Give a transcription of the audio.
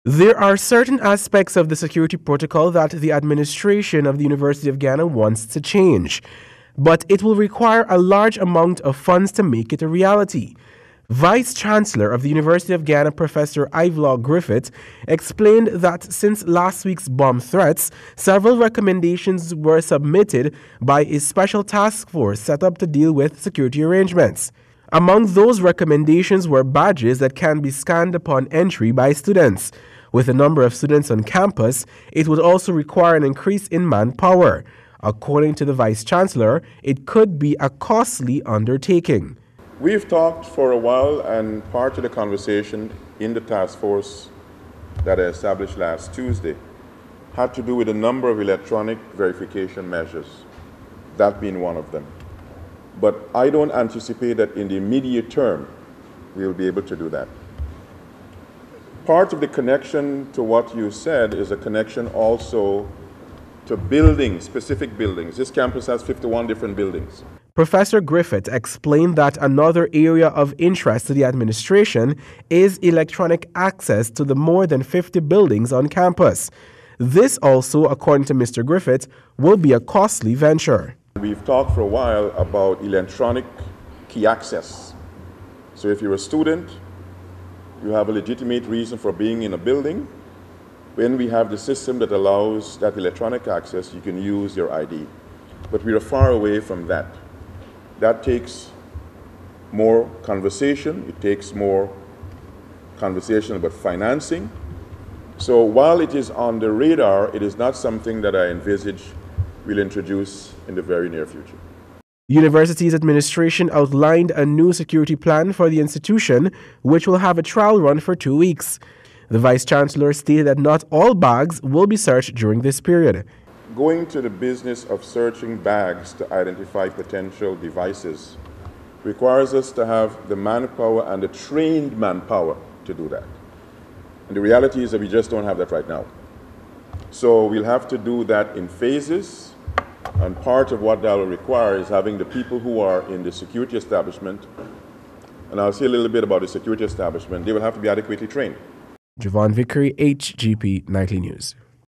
There are certain aspects of the security protocol that the administration of the University of Guyana wants to change, but it will require a large amount of funds to make it a reality. Vice-Chancellor of the University of Guyana, Professor IVELAW GRIFFITH, explained that since last week's bomb threats, several recommendations were submitted by a special task force set up to deal with security arrangements. Among those recommendations were badges that can be scanned upon entry by students. With a number of students on campus, it would also require an increase in manpower. According to the Vice-Chancellor, it could be a costly undertaking. We've talked for a while, and part of the conversation in the task force that I established last Tuesday had to do with a number of electronic verification measures, that being one of them. But I don't anticipate that in the immediate term we'll be able to do that. Part of the connection to what you said is a connection also to buildings, specific buildings. This campus has 51 different buildings. Professor Griffith explained that another area of interest to the administration is electronic access to the more than 50 buildings on campus. This also, according to Mr. Griffith, will be a costly venture. We've talked for a while about electronic key access. So if you're a student, you have a legitimate reason for being in a building. When we have the system that allows that electronic access, you can use your ID. But we are far away from that. That takes more conversation. It takes more conversation about financing. So while it is on the radar, it is not something that I envisage we'll introduce in the very near future. University's administration outlined a new security plan for the institution, which will have a trial run for 2 weeks. The Vice-Chancellor stated that not all bags will be searched during this period. Going to the business of searching bags to identify potential devices requires us to have the manpower and the trained manpower to do that. And the reality is that we just don't have that right now. So we'll have to do that in phases, and part of what that will require is having the people who are in the security establishment, and I'll say a little bit about the security establishment, they will have to be adequately trained. Javon Vickery, HGP Nightly News.